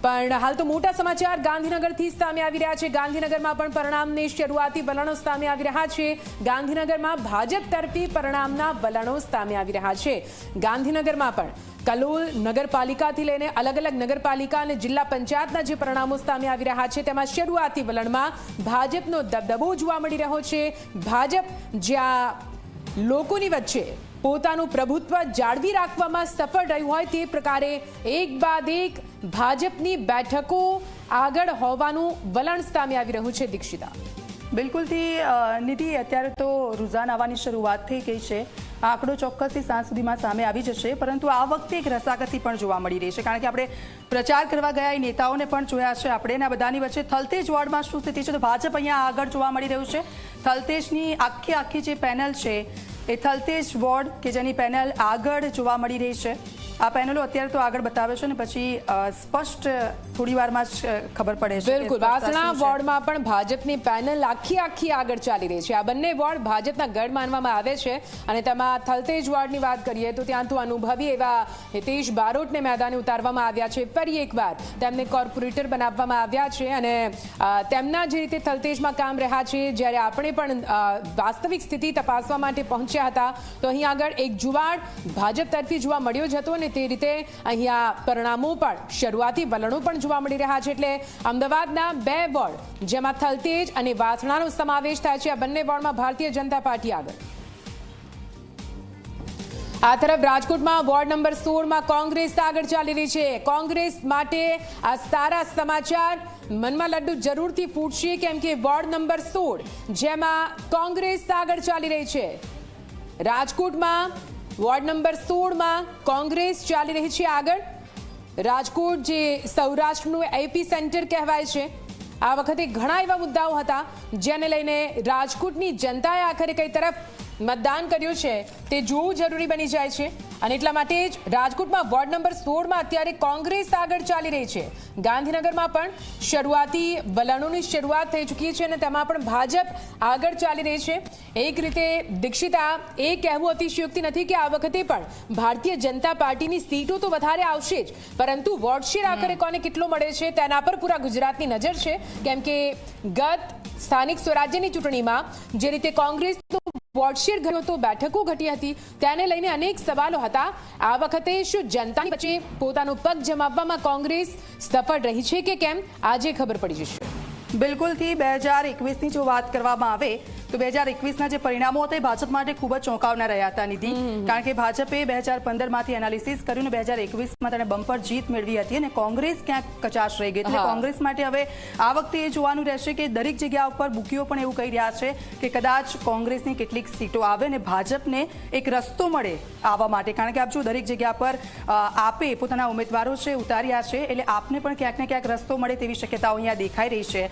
પણ હાલ તો મોટા સમાચાર ગાંધીનગરથી સામે આવી રહ્યા છે। ગાંધીનગરમાં પણ પરિણામની શરૂઆતી વલણો સામે આવી રહ્યા છે। ગાંધીનગરમાં ભાજપ તરફી પરિણામના વલણો સામે આવી રહ્યા છે। ગાંધીનગરમાં પણ કલોલ નગરપાલિકાથી લઈને અલગ અલગ નગરપાલિકા અને જિલ્લા પંચાયતના જે પરિણામો સામે આવી રહ્યા છે તેમાં શરૂઆતી વલણમાં ભાજપનો દબદબો જોવા મળી રહ્યો છે। ભાજપ જ્યાં લોકોની વચ્ચે પોતાનું પ્રભુત્વ જાળવી રાખવામાં સફળ રહ્યું હોય તે પ્રકારે એક બાદ એક ભાજપની બેઠકો આગળ હોવાનું વલણ સામે આવી રહ્યું છે। દીક્ષિતા, બિલકુલથી નિધિ, અત્યારે તો રૂઝાન આવવાની શરૂઆત થઈ ગઈ છે। આંકડો ચોક્કસથી સાંજ સુધીમાં સામે આવી જશે, પરંતુ આ વખતે એક રસાકસી પણ જોવા મળી રહી છે, કારણ કે આપણે પ્રચાર કરવા ગયા એ નેતાઓને પણ જોયા છે આપણે, અને આ બધાની વચ્ચે થલતેજ વોર્ડમાં શું સ્થિતિ છે તો ભાજપ અહીંયા આગળ જોવા મળી રહ્યું છે। થલતેજની આખી જે પેનલ છે એ થલતેજ વોર્ડ કે જેની પેનલ આગળ જોવા મળી રહી છે। આ પેનલો અત્યારે તો આગળ બતાવે છે ને પછી સ્પષ્ટ થોડી વારમાં જ ખબર પડે છે। બિલકુલ, વાસણા વોર્ડમાં પણ ભાજપની પેનલ આખી આગળ ચાલી રહી છે। આ બંને વોર્ડ ભાજપના ગઢ માનવામાં આવે છે, અને તેમાં થલતેજ વોર્ડની વાત કરીએ તો ત્યાં તો અનુભવી એવા હિતેશ બારોટને મેદાને ઉતારવામાં આવ્યા છે। ફરી એકવાર તેમને કોર્પોરેટર બનાવવામાં આવ્યા છે, અને તેમના જે રીતે થલતેજમાં કામ રહ્યા છે, જ્યારે આપણે પણ વાસ્તવિક સ્થિતિ તપાસવા માટે પહોંચ્યા હતા તો અહીં આગળ એક જુવાળ ભાજપ તરફી જોવા મળ્યો જ હતો, અને તે રીતે અહીંયા પરિણામો પણ શરૂઆતી વલણો પણ જોવા મળી રહ્યા છે। એટલે અમદાવાદના 2 વોર્ડ જેમાં થલતેજ અને વાસણાનો સમાવેશ થાય છે, આ બંને વોર્ડમાં ભારતીય જનતા પાર્ટી આગળ। આ તરફ રાજકોટમાં વોર્ડ નંબર 16માં કોંગ્રેસ આગળ ચાલી રહી છે। કોંગ્રેસ માટે આ સારા સમાચાર, મનમાં લડ્ડુ જરૂરથી ફૂટશે, કેમ કે વોર્ડ નંબર 16 જેમાં કોંગ્રેસ આગળ ચાલી રહી છે। રાજકોટમાં વોર્ડ નંબર 16માં કોંગ્રેસ ચાલી રહી છે આગળ। રાજકોટ જે સૌરાષ્ટ્રનું એપી સેન્ટર કહેવાય છે, આ વખતે ઘણા એવા મુદ્દાઓ હતા જેને લઈને રાજકોટની જનતાએ આખરે કઈ તરફ મતદાન કર્યું છે તે જોવું જરૂરી બની જાય છે, અને એટલા માટે જ રાજકોટમાં વોર્ડ નંબર 16માં અત્યારે કોંગ્રેસ આગળ ચાલી રહી છે। ગાંધીનગરમાં પણ શરૂઆતી વલણોની શરૂઆત થઈ ચૂકી છે, અને તેમાં પણ ભાજપ આગળ ચાલી રહી છે। એક રીતે દીક્ષિતા, એ કહેવું અતિશયોક્તિ નથી કે આ વખતે પણ ભારતીય જનતા પાર્ટીની સીટો તો વધારે આવશે જ, પરંતુ વોર્ડ શેર આખરે કોને કેટલો મળે છે તેના પર પૂરા ગુજરાતની નજર છે, કેમ કે ગત સ્થાનિક સ્વરાજ્યની ચૂંટણીમાં જે રીતે કોંગ્રેસનું વોર્ડ શેર ઘટ્યો હતો, બેઠકો ઘટી હતી, તેને લઈને અનેક સવાલો હતા। આ વખતે શું જનતાની વચ્ચે પોતાનો પગ જમાવવામાં કોંગ્રેસ સફળ રહી છે કે કેમ, આજે ખબર પડી જશે। બિલકુલથી 2021ની જો વાત કરવામાં આવે તો 2021ના જે પરિણામો હતા એ ભાજપ માટે ખૂબ જ ચોંકાવનારા રહ્યા હતા નિધિ, કારણ કે ભાજપે 2015માંથી એનાલિસિસ કર્યું ને 2021માં તેને બમ્પર જીત મેળવી હતી, અને કોંગ્રેસ ક્યાંક કચાશ રહી ગઈ। એટલે કોંગ્રેસ માટે હવે આ વખતે એ જોવાનું રહેશે કે દરેક જગ્યા ઉપર બુકીઓ પણ એવું કહી રહ્યા છે કે કદાચ કોંગ્રેસની કેટલીક સીટો આવે અને ભાજપને એક રસ્તો મળે આવવા માટે, કારણ કે આપ જો દરેક જગ્યા પર આપે પોતાના ઉમેદવારો છે ઉતાર્યા છે, એટલે આપને પણ ક્યાંક ને ક્યાંક રસ્તો મળે તેવી શક્યતાઓ અહીંયા દેખાઈ રહી છે।